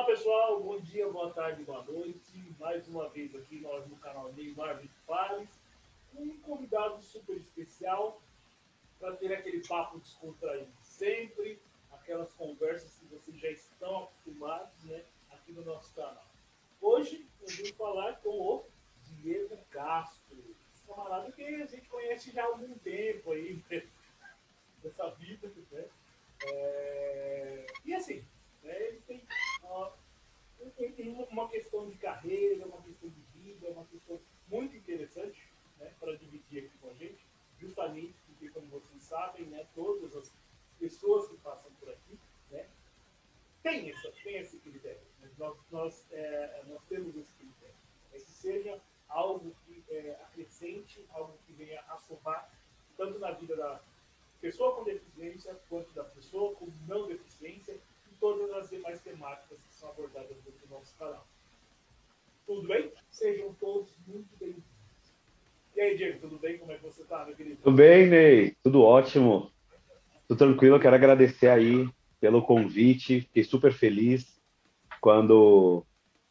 Olá pessoal, bom dia, boa tarde, boa noite. Mais uma vez aqui nós no canal Neymar Vitales, um convidado super especial para ter aquele papo descontraído sempre, aquelas conversas que vocês já estão acostumados, né, aqui no nosso canal. Hoje nós vamos falar com o Diego Castro, esse camarada que a gente conhece já há algum tempo aí, né, dessa vida, né? E assim, né, ele tem uma questão de carreira, uma questão de vida, uma questão muito interessante, né, para dividir aqui com a gente, justamente porque, como vocês sabem, né, todas as pessoas que passam por aqui, né, têm esse critério. Né? Nós temos esse critério. É que seja algo que acrescente, algo que venha a somar, tanto na vida da pessoa com deficiência, quanto da pessoa com não deficiência, e todas as demais temáticas que são abordadas no nosso canal. Tudo bem? Sejam todos muito bem-vindos. E aí, Diego, tudo bem? Como é que você está, meu querido? Tudo bem, Ney? Tudo ótimo. Tudo tranquilo. Eu quero agradecer aí pelo convite. Fiquei super feliz quando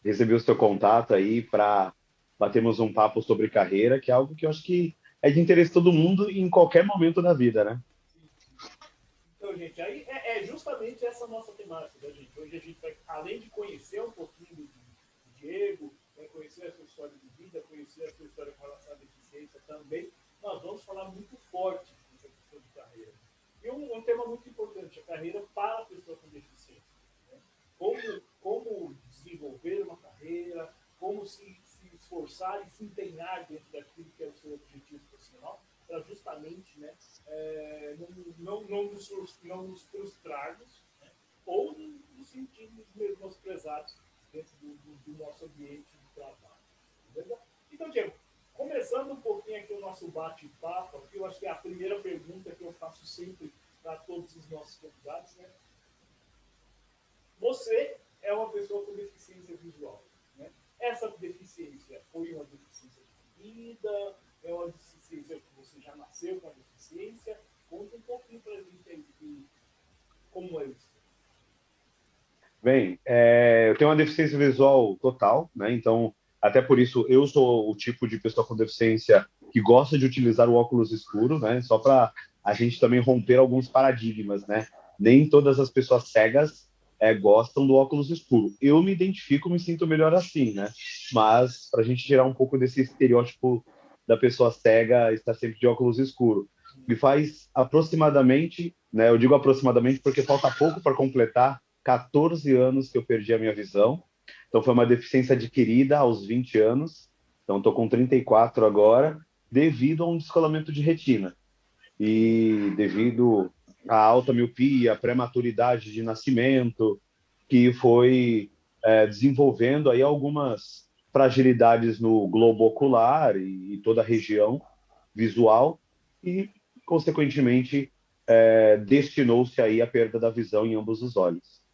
recebi o seu contato aí para batermos um papo sobre carreira, que é algo que eu acho que é de interesse de todo mundo em qualquer momento da vida, né? Então, gente, aí é justamente essa nossa temática, né, gente? Hoje a gente vai, além de conhecer um pouquinho do Diego, vai conhecer a sua história de vida, conhecer a sua história com relação à deficiência também, nós vamos falar muito forte nessa questão de carreira. E um tema muito importante, a carreira para a pessoa com deficiência. Né? Como desenvolver uma carreira, como se esforçar e se empenhar dentro daquilo que é o seu objetivo profissional, para justamente, né, não nos frustrarmos, né, ou nos sentirmos menosprezados dentro do nosso ambiente de trabalho. Beleza? Então, Diego, começando um pouquinho aqui o nosso bate-papo, aqui, eu acho que é a primeira pergunta que eu faço sempre para todos os nossos convidados, né? Você é uma pessoa com deficiência visual, né? Essa deficiência foi uma deficiência de vida? É uma deficiência que você já nasceu com a deficiência? Conta um pouquinho para a gente aí como é isso. Bem, eu tenho uma deficiência visual total, né? Então, até por isso, eu sou o tipo de pessoa com deficiência que gosta de utilizar o óculos escuro, né? Só para a gente também romper alguns paradigmas, né? Nem todas as pessoas cegas gostam do óculos escuro. Eu me identifico, me sinto melhor assim, né? Mas, para a gente tirar um pouco desse estereótipo da pessoa cega estar sempre de óculos escuro. Me faz aproximadamente, né? Eu digo aproximadamente porque falta pouco para completar 14 anos que eu perdi a minha visão. Então, foi uma deficiência adquirida aos 20 anos. Então, estou com 34 agora, devido a um descolamento de retina. E devido à alta miopia, prematuridade de nascimento, que foi desenvolvendo aí algumas fragilidades no globo ocular e toda a região visual e, consequentemente, destinou-se aí a perda da visão em ambos os olhos.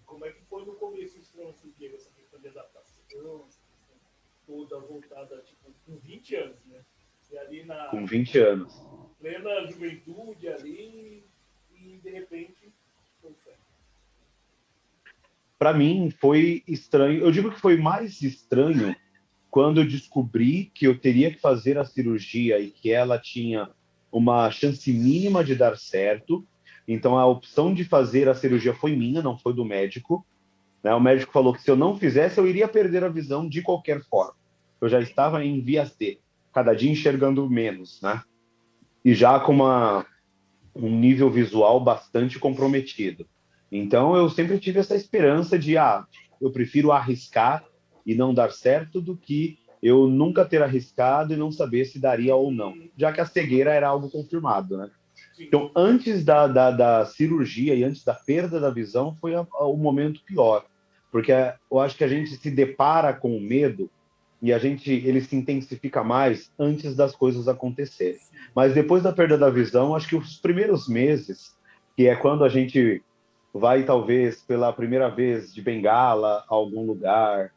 Como é que foi no começo isso para você, Diego, essa questão de adaptação, essa questão toda voltada, tipo, com 20 anos, né? E ali Com 20 anos. plena juventude ali, e de repente, foi certo. Para mim foi estranho. Eu digo que foi mais estranho quando eu descobri que eu teria que fazer a cirurgia e que ela tinha uma chance mínima de dar certo. Então a opção de fazer a cirurgia foi minha, não foi do médico, né? O médico falou que se eu não fizesse eu iria perder a visão de qualquer forma. Eu já estava em vias de cada dia enxergando menos, né? E já com um nível visual bastante comprometido. Então, eu sempre tive essa esperança de, eu prefiro arriscar e não dar certo do que eu nunca ter arriscado e não saber se daria ou não, já que a cegueira era algo confirmado, né? Sim. Então, antes da cirurgia e antes da perda da visão, foi o momento pior, porque eu acho que a gente se depara com o medo e ele se intensifica mais antes das coisas acontecerem. Mas depois da perda da visão, acho que os primeiros meses, que é quando a gente vai talvez pela primeira vez de bengala a algum lugar,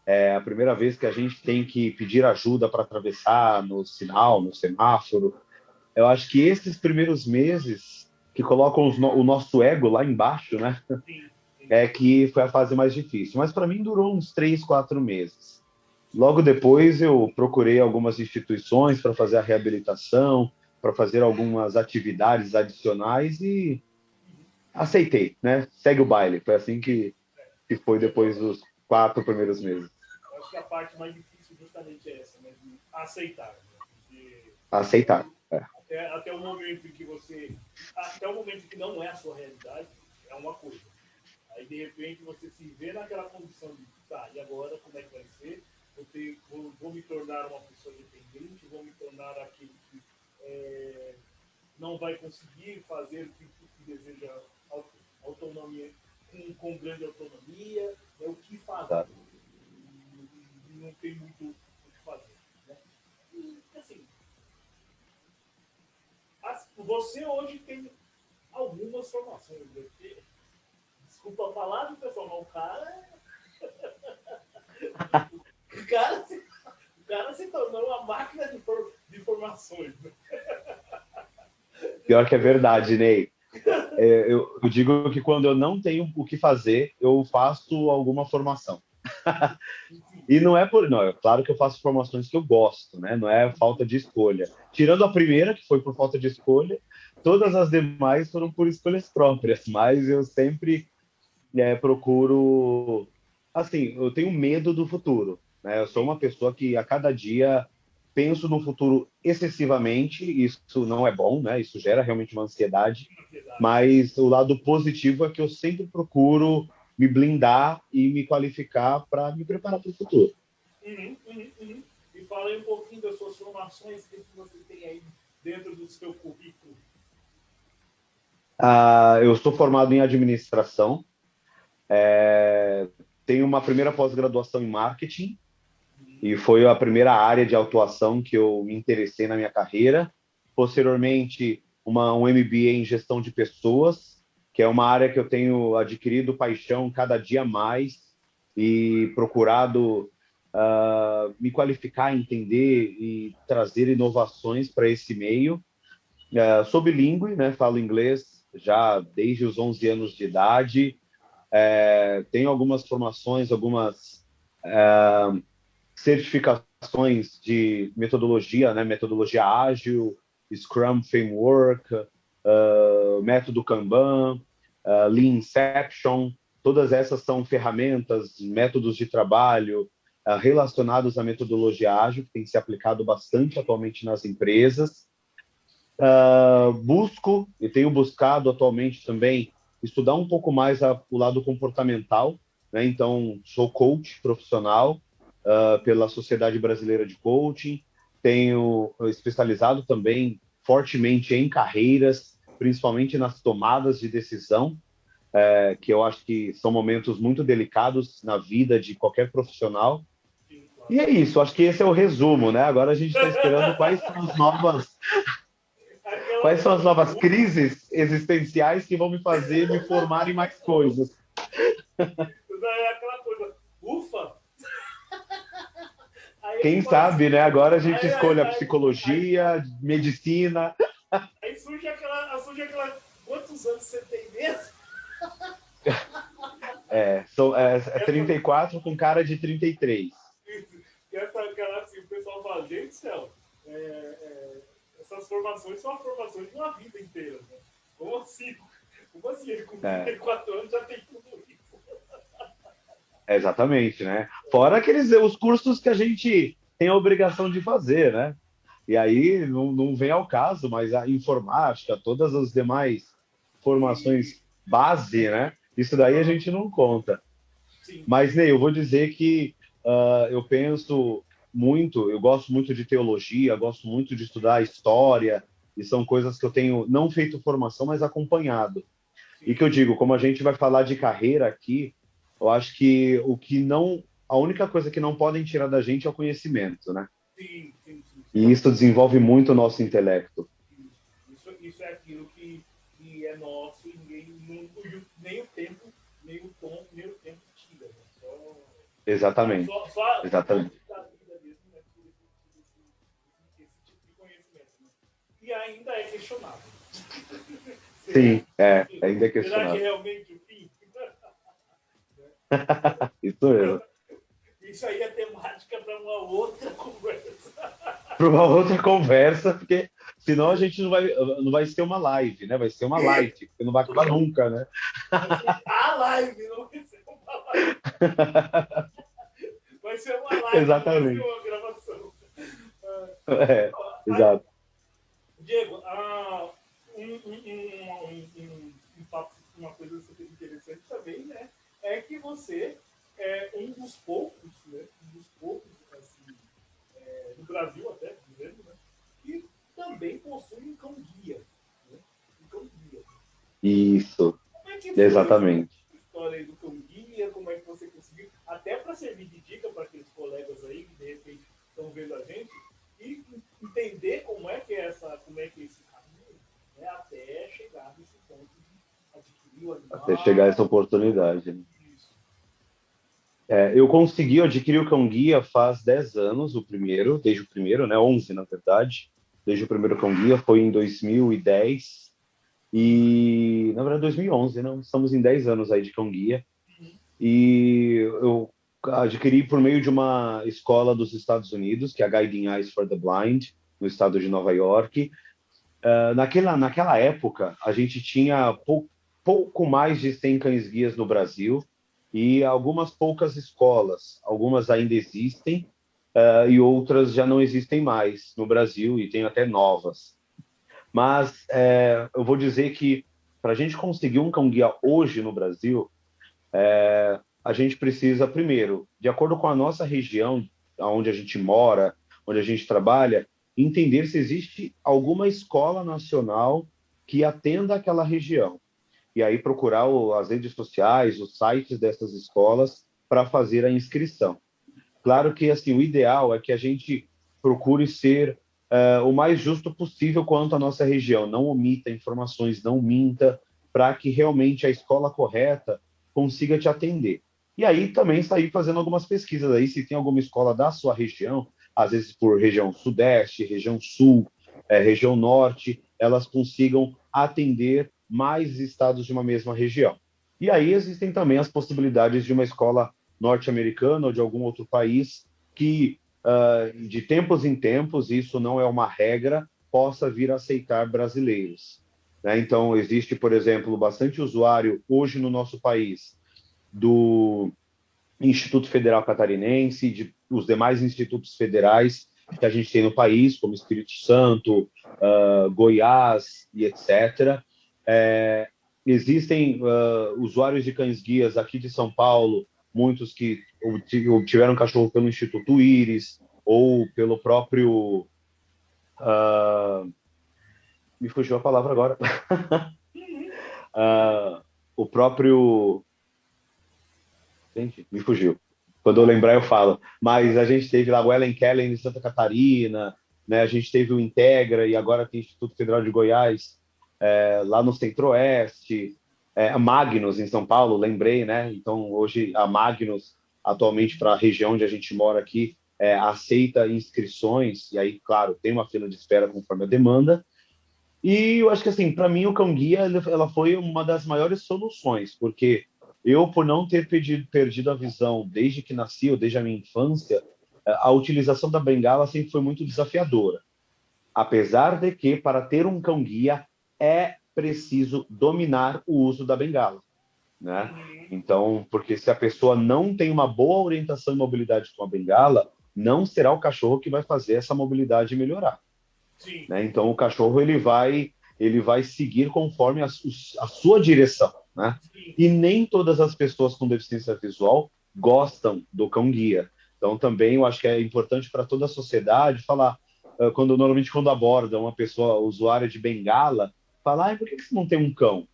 é a primeira vez que a gente tem que pedir ajuda para atravessar no sinal, no semáforo. Eu acho que esses primeiros meses que colocam o nosso ego lá embaixo, né? Sim, é que foi a fase mais difícil. Mas para mim durou uns 3, 4 meses. Logo depois eu procurei algumas instituições para fazer a reabilitação, para fazer algumas atividades adicionais e aceitei, né? Segue o baile. Foi assim que foi depois dos 4 primeiros meses. Eu acho que a parte mais difícil justamente é essa, né? De aceitar. Né? Porque Aceitar. até o momento em que você. Até o momento que não é a sua realidade, é uma coisa. Aí de repente você se vê naquela condição de, tá, e agora como é que vai ser? Vou me tornar uma pessoa dependente, vou me tornar aquele que não vai conseguir fazer o que deseja, autonomia, com grande autonomia, é o que fazer. Tá. Não tem muito o que fazer. Né? E, assim, você hoje tem algumas formações. Né? Desculpa a palavra, pessoal, mas o cara se tornou uma máquina de formações. Né? Pior que é verdade, Ney. Eu digo que quando eu não tenho o que fazer, eu faço alguma formação. E não é por. Não, é claro que eu faço formações que eu gosto, né? Não é falta de escolha. Tirando a primeira, que foi por falta de escolha, todas as demais foram por escolhas próprias, mas eu sempre procuro. Assim, eu tenho medo do futuro, né? Eu sou uma pessoa que a cada dia penso no futuro excessivamente, isso não é bom, né? Isso gera realmente uma ansiedade, mas o lado positivo é que eu sempre procuro me blindar e me qualificar para me preparar para o futuro. Uhum. E fala aí um pouquinho das suas formações que você tem aí dentro do seu currículo. Eu sou formado em administração, tenho uma primeira pós-graduação em marketing, e foi a primeira área de atuação que eu me interessei na minha carreira. Posteriormente, um MBA em gestão de pessoas, que é uma área que eu tenho adquirido paixão cada dia mais e procurado me qualificar, entender e trazer inovações para esse meio. Sou bilíngue, né? Falo inglês já desde os 11 anos de idade. Tenho algumas formações, algumas certificações de metodologia, né? Metodologia ágil, Scrum Framework, método Kanban, Lean Inception. Todas essas são ferramentas, métodos de trabalho relacionados à metodologia ágil, que tem se aplicado bastante atualmente nas empresas. Busco e tenho buscado atualmente também estudar um pouco mais o lado comportamental, né? Então, sou coach profissional pela Sociedade Brasileira de Coaching, tenho especializado também fortemente em carreiras, principalmente nas tomadas de decisão, que eu acho que são momentos muito delicados na vida de qualquer profissional. E é isso, acho que esse é o resumo, né? Agora a gente está esperando quais são as novas crises existenciais que vão me fazer me formar em mais coisas. É aquela coisa, ufa! Quem sabe, né? Agora a gente escolhe a psicologia, medicina. Aí surge aquela. Quantos anos você tem mesmo? É 34 com cara de 33. E aquela assim, o pessoal fala, gente do céu, essas formações são as formações de uma vida inteira. Né? Como assim? Como assim? Ele com 34 anos já tem tudo isso. Exatamente, né? Fora os cursos que a gente tem a obrigação de fazer, né? E aí não vem ao caso, mas a informática, todas as demais formações base, né? Isso daí a gente não conta. Sim. Mas, Ney, eu vou dizer que eu penso muito, eu gosto muito de teologia, gosto muito de estudar história, e são coisas que eu tenho não feito formação, mas acompanhado. E que eu digo, como a gente vai falar de carreira aqui, eu acho que a única coisa que não podem tirar da gente é o conhecimento, né? Sim. E isso desenvolve muito o nosso intelecto. Isso é aquilo que é nosso e nem o tempo, nem o tempo tira. Né? Exatamente. Exatamente. Esse tipo de conhecimento. Né? E ainda é questionável. Sim, ainda é questionável. Será que é realmente o fim? Isso mesmo. Isso aí é temática para uma outra conversa. Para uma outra conversa, porque senão a gente não vai ser uma live, né? Vai ser uma live, porque não vai acabar nunca, né? Vai ser a live, não vai ser uma live. Vai ser uma live, não vai ser Exatamente. uma gravação. É, Aí, exato. Diego, uma coisa super interessante também, né? É que você é um dos poucos, assim, do Brasil até, dizendo, né? Que também possui um cão guia, né? Um cão guia. Isso, Como é que foi essa exatamente. história aí do cão guia? Como é que você conseguiu? Até para servir de dica para aqueles colegas aí que de repente estão vendo a gente e entender como é que é esse caminho, né, até chegar nesse ponto de adquirir o Até chegar essa animal. oportunidade, né? Isso. Eu consegui adquirir o cão guia faz 10 anos, desde o primeiro, né? 11, na verdade. Desde o primeiro cão guia, foi em 2010. Na verdade, 2011, não? Estamos em 10 anos aí de cão guia. Uhum. E eu adquiri por meio de uma escola dos Estados Unidos, que é a Guiding Eyes for the Blind, no estado de Nova York. Naquela época, a gente tinha pouco mais de 100 cães-guias no Brasil e algumas poucas escolas. Algumas ainda existem, e outras já não existem mais no Brasil e tem até novas. Mas eu vou dizer que para a gente conseguir um cão-guia hoje no Brasil, a gente precisa, primeiro, de acordo com a nossa região, onde a gente mora, onde a gente trabalha, entender se existe alguma escola nacional que atenda aquela região. E aí procurar as redes sociais, os sites dessas escolas para fazer a inscrição. Claro que assim, o ideal é que a gente procure ser o mais justo possível quanto à nossa região, não omita informações, não minta, para que realmente a escola correta consiga te atender. E aí também sair fazendo algumas pesquisas aí, se tem alguma escola da sua região, às vezes por região sudeste, região sul, região norte, elas consigam atender mais estados de uma mesma região. E aí existem também as possibilidades de uma escola norte-americana ou de algum outro país que, de tempos em tempos, isso não é uma regra, possa vir a aceitar brasileiros. Né? Então, existe, por exemplo, bastante usuário hoje no nosso país do Instituto Federal Catarinense, de os demais institutos federais que a gente tem no país, como Espírito Santo, Goiás e etc. Existem usuários de cães-guias aqui de São Paulo, muitos que obtiveram cachorro pelo Instituto Íris ou pelo próprio. Me fugiu a palavra agora. O próprio. Gente, me fugiu. Quando eu lembrar, eu falo. Mas a gente teve lá o Ellen Kellen em Santa Catarina, né? A gente teve o Integra e agora tem o Instituto Federal de Goiás, lá no Centro-Oeste, a Magnus em São Paulo, lembrei, né? Então, hoje a Magnus, atualmente para a região onde a gente mora aqui, aceita inscrições, e aí, claro, tem uma fila de espera conforme a demanda. E eu acho que, assim, para mim, o Cão Guia, ela foi uma das maiores soluções, porque eu, por não ter perdido a visão desde que nasci, ou desde a minha infância, a utilização da bengala sempre foi muito desafiadora. Apesar de que, para ter um cão guia, é preciso dominar o uso da bengala, né? Uhum. Então, porque se a pessoa não tem uma boa orientação e mobilidade com a bengala, não será o cachorro que vai fazer essa mobilidade melhorar, Sim. né? Então, o cachorro ele vai seguir conforme a sua direção, né? Sim. E nem todas as pessoas com deficiência visual gostam do cão guia. Então, também eu acho que é importante para toda a sociedade falar, normalmente quando aborda uma pessoa usuária de bengala, falar, por que você não tem um cão?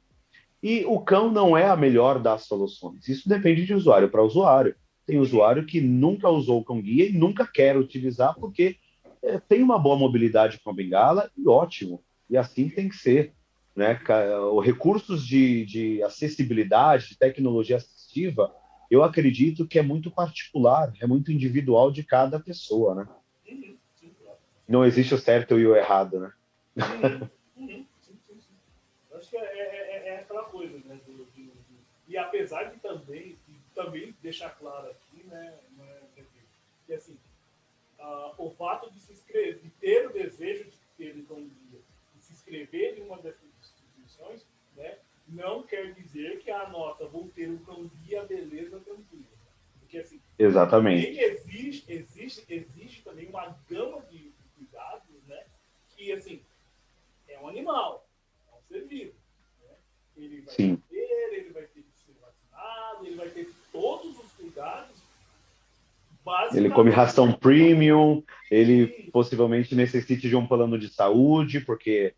E o cão não é a melhor das soluções. Isso depende de usuário para usuário. Tem usuário que nunca usou o cão guia e nunca quer utilizar porque tem uma boa mobilidade com a bengala e ótimo. E assim tem que ser. Né? Os recursos de acessibilidade, de tecnologia assistiva, eu acredito que é muito particular, é muito individual de cada pessoa. Né? Uhum. Sim, claro. Não existe o certo e o errado. Né? Uhum. Uhum. Sim, sim, sim. Acho que é aquela coisa, né? E apesar de também deixar claro aqui, né, que assim, o fato de se inscrever, de ter o desejo de ter um cão-guia, de se inscrever em uma dessas instituições, né, não quer dizer que vou ter um cão-guia, beleza, tranquila. Porque assim, Exatamente. também existe também uma gama de cuidados, né, que assim, é um animal, é um ser vivo. Né? Ele vai Sim. ter, ele vai ter que ser vacinado, ele vai ter todos os cuidados. Ele come ração premium, ele E, possivelmente necessite de um plano de saúde, porque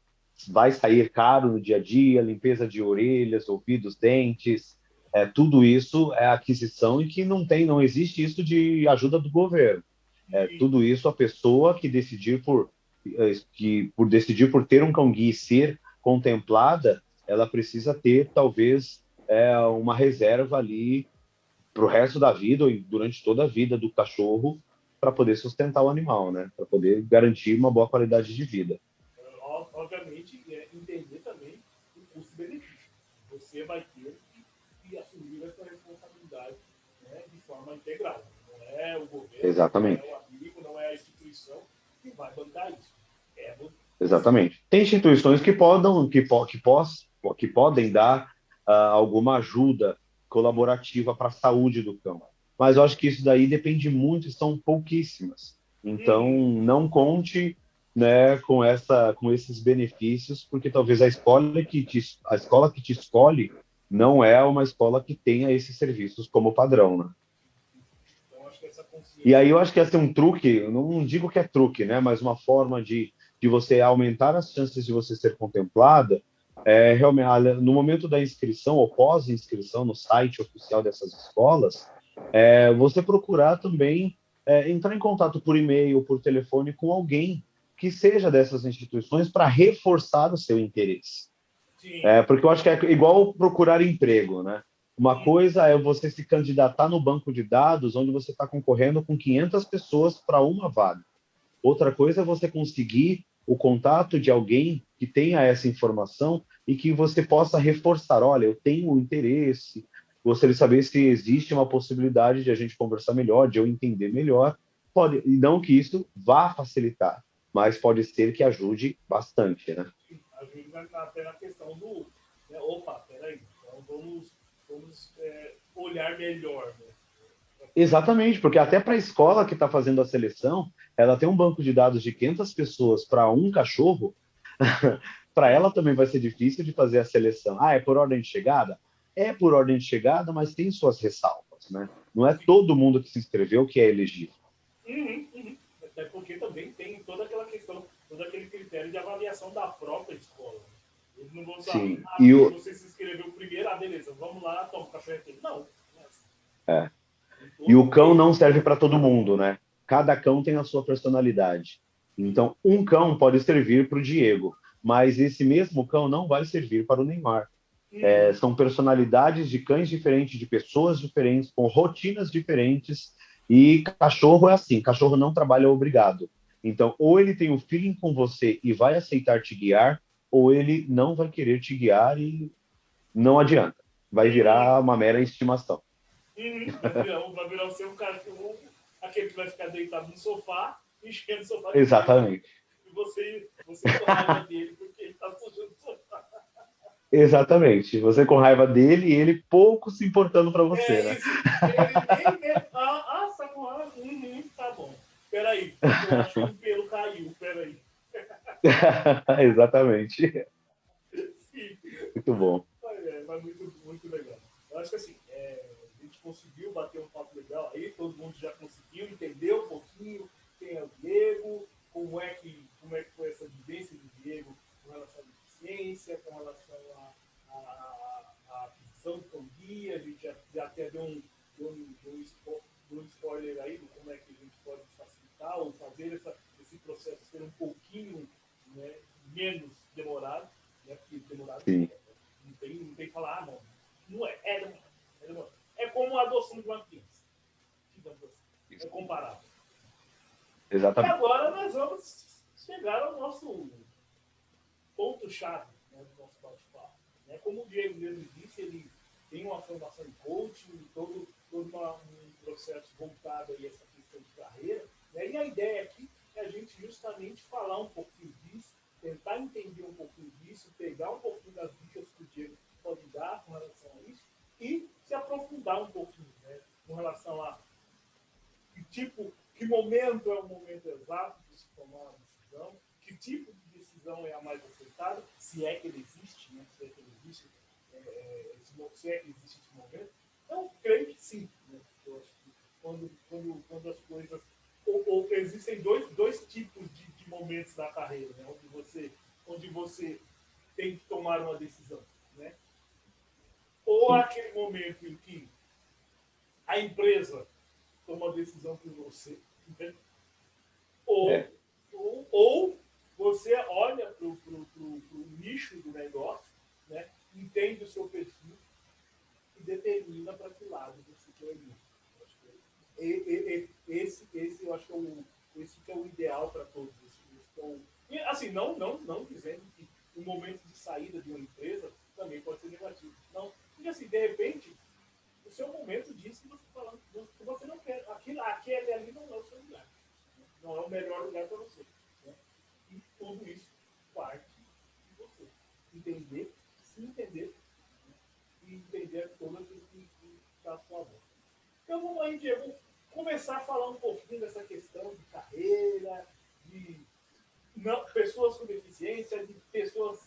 vai sair caro no dia a dia, limpeza de orelhas, ouvidos, dentes, tudo isso é aquisição e que não existe isso de ajuda do governo. Tudo isso a pessoa que decidir por decidir por ter um cão-guia e ser contemplada, ela precisa ter talvez uma reserva ali para o resto da vida ou durante toda a vida do cachorro para poder sustentar o animal, né? Para poder garantir uma boa qualidade de vida. obviamente, entender também o custo-benefício. Você vai ter que assumir essa responsabilidade, né, de forma integral. Não é o governo, não é Exatamente. o amigo, não é a instituição que vai bancar isso. É você. Exatamente. Tem instituições que podem dar alguma ajuda colaborativa para a saúde do cão. Mas eu acho que isso daí depende muito e são pouquíssimas. Então, Uhum. não conte, né, com esses benefícios, porque talvez a escola que te escolhe não é uma escola que tenha esses serviços como padrão, né? Então, acho que essa E consciência. aí eu acho que esse é um truque, eu não digo que é truque, né? Mas uma forma de você aumentar as chances de você ser contemplada realmente no momento da inscrição ou pós-inscrição no site oficial dessas escolas, você procurar também entrar em contato por e-mail ou por telefone com alguém que seja dessas instituições para reforçar o seu interesse. Sim. Porque eu acho que é igual procurar emprego, né? Uma Uhum. coisa é você se candidatar no banco de dados, onde você está concorrendo com 500 pessoas para uma vaga. Outra coisa é você conseguir o contato de alguém que tenha essa informação e que você possa reforçar. Olha, eu tenho um interesse, gostaria de saber se existe uma possibilidade de a gente conversar melhor, de eu entender melhor. Pode, e não que isso vá facilitar, mas pode ser que ajude bastante, né? Ajuda até na questão do. Né, opa, peraí. Então vamos olhar melhor. Né? Exatamente, porque até para a escola que está fazendo a seleção, ela tem um banco de dados de 500 pessoas para um cachorro, para ela também vai ser difícil de fazer a seleção. Ah, é por ordem de chegada? É por ordem de chegada, mas tem suas ressalvas, né? Não é todo mundo que se inscreveu que é elegível. Uhum, uhum. Até porque também tem toda aquela questão, todo aquele critério de avaliação da própria escola. Eles não vão usar, Sim. porque você se inscreveu primeiro, beleza, vamos lá, toma o cachorro aqui. Não. É, Tem e todo o um cão não período. serve para todo mundo, né? Cada cão tem a sua personalidade. Então, um cão pode servir para o Diego, mas esse mesmo cão não vai servir para o Neymar. Uhum. São personalidades de cães diferentes, de pessoas diferentes, com rotinas diferentes. E cachorro é assim: cachorro não trabalha obrigado. Então, ou ele tem um feeling com você e vai aceitar te guiar, ou ele não vai querer te guiar e não adianta. Vai Uhum. virar uma mera estimação. Uhum. Vai virar o seu cachorro, aquele que vai ficar deitado no sofá, enchendo o sofá de pelo, Exatamente. e você com raiva dele porque ele está sujando o sofá. Exatamente. Você com raiva dele e ele pouco se importando para você, É né? isso. Ele nem. Tá com raiva? Uhum, tá bom. Peraí, eu acho que um pelo caiu. Peraí. Exatamente. Sim. Muito bom. Mas muito legal. Eu acho que assim, a gente conseguiu bater um papo legal aí, todo mundo já conseguiu entender um pouquinho quem é o Diego, como é que foi essa vivência do Diego com relação à deficiência, com relação à aquisição do Cão Guia, a gente já até deu um spoiler aí do como é que a gente pode facilitar ou fazer esse processo ser um pouquinho, né, menos demorado, né, porque demorado Sim, não tem que falar, não. Não é. Demorado. É como a adoção de uma criança. Digamos assim. É comparável. E exatamente. agora nós vamos chegar ao nosso ponto-chave, né, do nosso bate-papo. Né? Como o Diego mesmo disse, ele tem uma formação em coaching, um processo voltado aí a essa questão de carreira, né? E a ideia aqui é a gente justamente falar um pouquinho disso, tentar entender um pouquinho disso, pegar um pouquinho das dicas que o Diego pode dar com relação a isso e se aprofundar um pouquinho, né? Com relação a que momento é o momento exato de se tomar uma decisão, que tipo de decisão é a mais aceitada, se é que ele existe, né? Se é que ele existe, se é que existe esse momento. Então, creio que sim. Né? Eu acho que quando as coisas. Ou existem dois tipos de momentos da carreira, né? Onde você tem que tomar uma decisão. Né? Ou aquele momento em que a empresa toma a decisão por você, né? ou, É. ou você olha para o nicho do negócio, né? Entende o seu perfil e determina para que lado você quer ir. Esse eu acho que esse que é o ideal para todos. E, assim, não dizendo que o momento de saída de uma empresa também pode ser negativo. Não, porque assim, de repente, o seu momento diz que você, falando, que você não quer. Aquele ali não é o seu lugar. Não é o melhor lugar para você. Né? E tudo isso parte de você. Entender, se entender, né? E entender todo aquilo que está à sua volta. Então vamos aí, Diego, começar a falar um pouquinho dessa questão de carreira, de pessoas com deficiência, de pessoas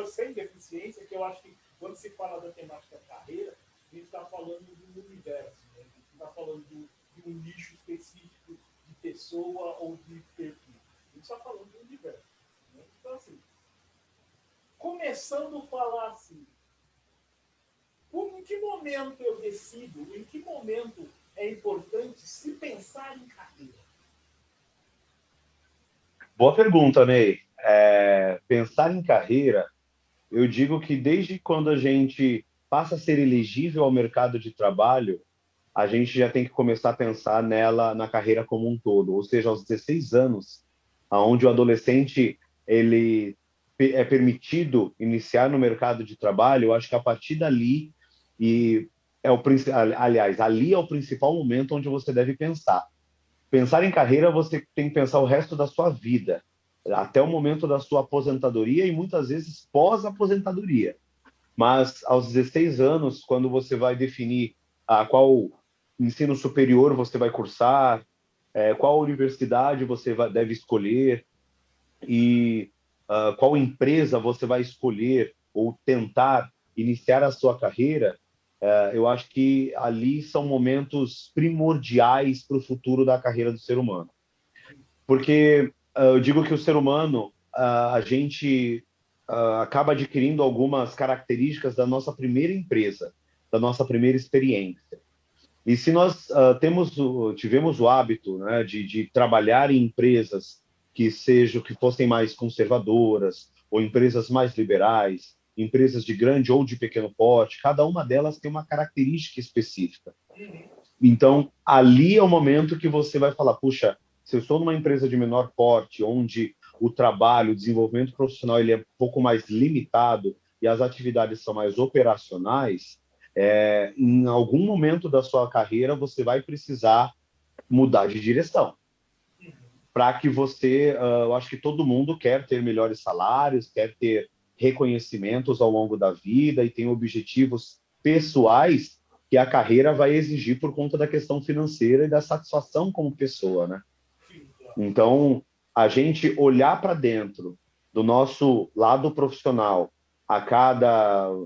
sem deficiência, que eu acho que quando se fala da temática carreira, a gente está falando do universo, né? A gente não está falando de um nicho específico de pessoa ou de perfil. A gente está falando do universo. Né? Então, assim, começando a falar assim, em que momento eu decido, em que momento é importante se pensar em carreira? Boa pergunta, Ney. Pensar em carreira, eu digo que desde quando a gente passa a ser elegível ao mercado de trabalho, a gente já tem que começar a pensar nela, na carreira como um todo. Ou seja, aos 16 anos, aonde o adolescente ele é permitido iniciar no mercado de trabalho, eu acho que a partir dali e aliás, ali é o principal momento onde você deve pensar. Pensar em carreira, você tem que pensar o resto da sua vida, até o momento da sua aposentadoria e muitas vezes pós-aposentadoria. Mas aos 16 anos, quando você vai definir qual ensino superior você vai cursar, qual universidade você deve escolher e qual empresa você vai escolher ou tentar iniciar a sua carreira, eu acho que ali são momentos primordiais para o futuro da carreira do ser humano. Porque eu digo que o ser humano, a gente acaba adquirindo algumas características da nossa primeira empresa, da nossa primeira experiência. E se nós tivemos o hábito, né, de trabalhar em empresas que fossem mais conservadoras, ou empresas mais liberais, empresas de grande ou de pequeno porte, cada uma delas tem uma característica específica. Então, ali é o momento que você vai falar, puxa, se eu estou numa empresa de menor porte, onde o trabalho, o desenvolvimento profissional ele é um pouco mais limitado e as atividades são mais operacionais, em algum momento da sua carreira você vai precisar mudar de direção. Para que você, eu acho que todo mundo quer ter melhores salários, quer ter reconhecimentos ao longo da vida e tem objetivos pessoais que a carreira vai exigir por conta da questão financeira e da satisfação como pessoa, né? Então, a gente olhar para dentro do nosso lado profissional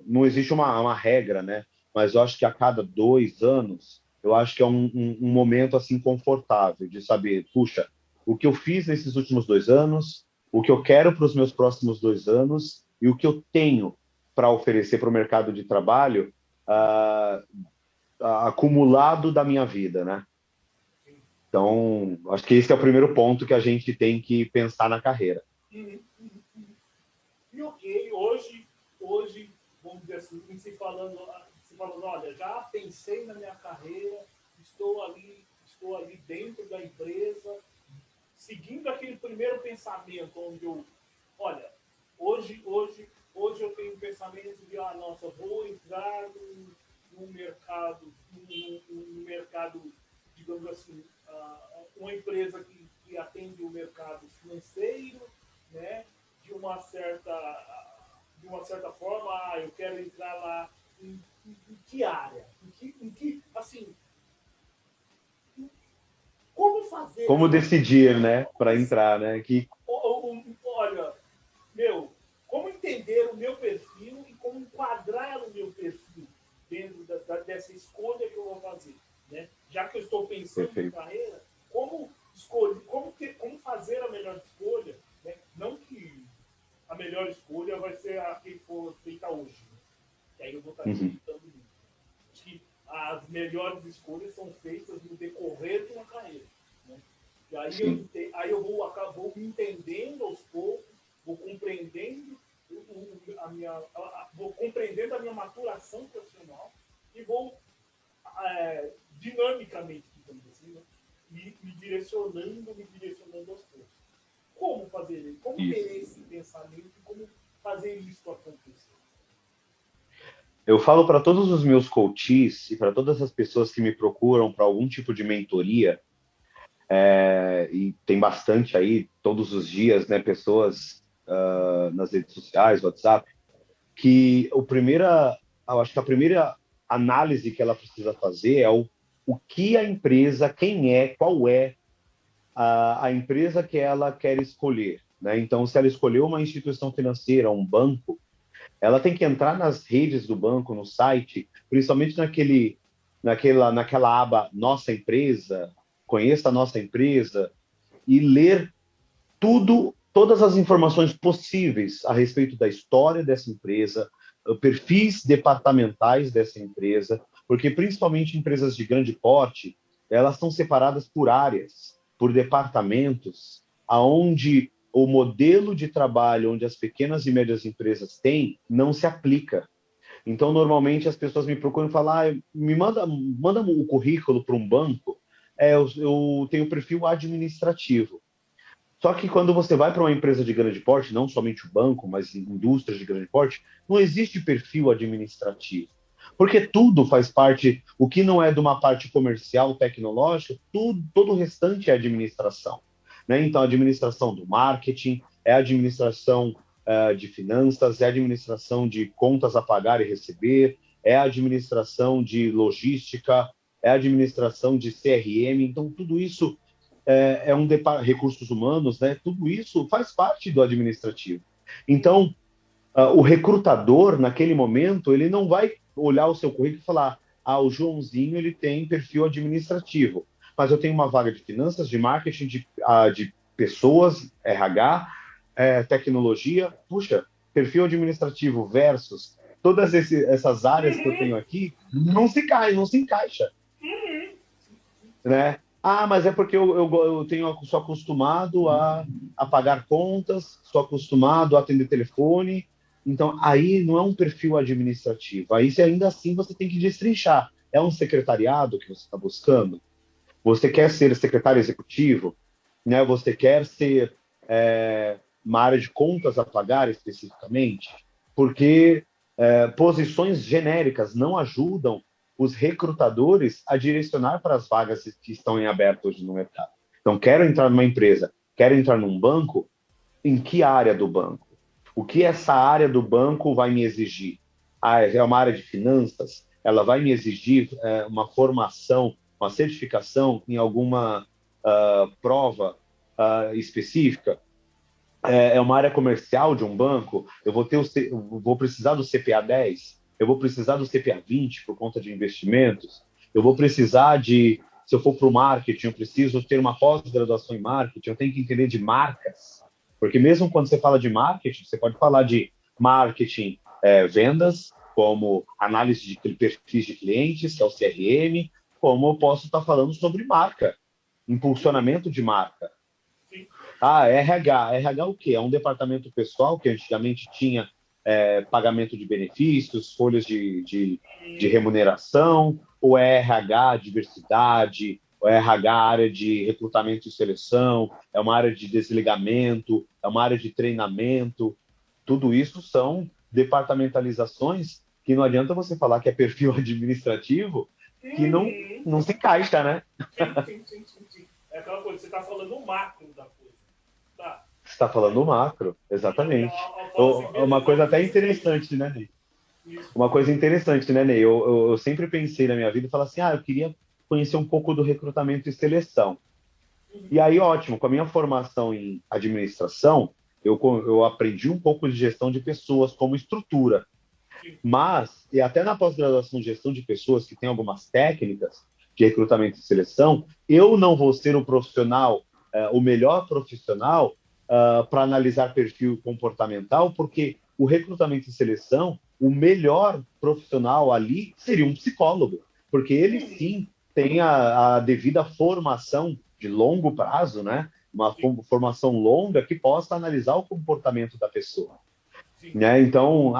não existe uma regra, né? Mas eu acho que a cada 2 anos, eu acho que é um momento assim confortável de saber, puxa, o que eu fiz nesses últimos 2 anos, o que eu quero para os meus próximos 2 anos e o que eu tenho para oferecer para o mercado de trabalho acumulado da minha vida, né? Então, acho que esse é o primeiro ponto que a gente tem que pensar na carreira. E ok, hoje, vamos dizer assim, se falando, olha, já pensei na minha carreira, estou ali dentro da empresa, seguindo aquele primeiro pensamento onde olha, hoje eu tenho um pensamento de, nossa, vou entrar num mercado, digamos assim, uma empresa que atende o mercado financeiro, né? De uma certa forma, eu quero entrar lá em que área? Assim, como fazer Como essa... decidir, né, para entrar, né? Olha, meu, como entender o meu perfil e como enquadrar o meu perfil dentro dessa escolha que eu vou fazer, né? Já que eu estou pensando em Perfeito. carreira, como escolher, como fazer a melhor escolha, né? Não que a melhor escolha vai ser a que for feita hoje, né? Que aí eu vou estar Uhum. limitando muito. Acho que as melhores escolhas são feitas no decorrer de uma carreira, né? E aí eu vou me entendendo aos poucos, vou compreendendo vou compreendendo a minha maturação profissional e vou dinamicamente, digamos assim, né? me direcionando aos poucos. Como fazer isso? Como ter esse pensamento e como fazer isso acontecer? Eu falo para todos os meus coaches e para todas as pessoas que me procuram para algum tipo de mentoria, e tem bastante aí todos os dias, né, pessoas nas redes sociais, WhatsApp, que eu acho que a primeira análise que ela precisa fazer é o que a empresa, quem é, qual é a empresa que ela quer escolher, né? Então, se ela escolheu uma instituição financeira, um banco, ela tem que entrar nas redes do banco, no site, principalmente naquela aba Nossa Empresa, conheça a nossa empresa, e ler todas as informações possíveis a respeito da história dessa empresa, perfis departamentais dessa empresa, porque principalmente empresas de grande porte, elas são separadas por áreas, por departamentos, aonde o modelo de trabalho onde as pequenas e médias empresas têm não se aplica. Então, normalmente as pessoas me procuram e falam: manda o currículo para um banco. Eu tenho perfil administrativo. Só que quando você vai para uma empresa de grande porte, não somente o banco, mas indústrias de grande porte, não existe perfil administrativo. Porque tudo faz parte, o que não é de uma parte comercial, tecnológica, todo o restante é administração. Né? Então, a administração do marketing, é a administração de finanças, é a administração de contas a pagar e receber, é a administração de logística, é a administração de CRM. Então, tudo isso recursos humanos, né? Tudo isso faz parte do administrativo. Então, o recrutador, naquele momento, ele não vai olhar o seu currículo e falar: o Joãozinho ele tem perfil administrativo, mas eu tenho uma vaga de finanças, de marketing, de pessoas, RH, tecnologia. Puxa, perfil administrativo versus todas essas áreas que eu tenho aqui, não se encaixa, né? Mas é porque sou acostumado a pagar contas, sou acostumado a atender telefone. Então, aí não é um perfil administrativo. Aí, ainda assim, você tem que destrinchar. É um secretariado que você está buscando? Você quer ser secretário executivo? Né? Você quer ser uma área de contas a pagar especificamente? Porque posições genéricas não ajudam os recrutadores a direcionar para as vagas que estão em aberto hoje no mercado. Então, quero entrar numa empresa, quero entrar num banco, em que área do banco? O que essa área do banco vai me exigir? É uma área de finanças? Ela vai me exigir uma formação, uma certificação em alguma prova específica? É uma área comercial de um banco? Eu vou precisar do CPA 10? Eu vou precisar do CPA 20 por conta de investimentos? Eu vou precisar se eu for para o marketing, eu preciso ter uma pós-graduação em marketing, eu tenho que entender de marcas. Porque mesmo quando você fala de marketing, você pode falar de marketing, vendas, como análise de perfis de clientes, que é o CRM, como eu posso estar falando sobre marca, impulsionamento de marca. RH. RH o quê? É um departamento pessoal que antigamente tinha pagamento de benefícios, folhas de remuneração, ou é RH diversidade, ou é RH área de recrutamento e seleção, é uma área de desligamento, é uma área de treinamento. Tudo isso são departamentalizações que não adianta você falar que é perfil administrativo que não se encaixa, né? Sim. É aquela coisa, você está falando o macro da coisa. Tá. Você está falando o Aí, macro, exatamente. eu falo assim, Uma beleza, coisa onde até você quer ir? interessante, né, Ney? Isso. Uma coisa interessante, né, Ney? Eu sempre pensei na minha vida e falar assim, eu queria conhecer um pouco do recrutamento e seleção. E aí, ótimo, com a minha formação em administração, eu aprendi um pouco de gestão de pessoas como estrutura. Sim. Mas, e até na pós-graduação de gestão de pessoas, que tem algumas técnicas de recrutamento e seleção, eu não vou ser o profissional, o melhor profissional para analisar perfil comportamental, porque o recrutamento e seleção, o melhor profissional ali seria um psicólogo, porque ele sim tem a devida formação de longo prazo, né? Uma formação longa que possa analisar o comportamento da pessoa. Sim. Né? Então,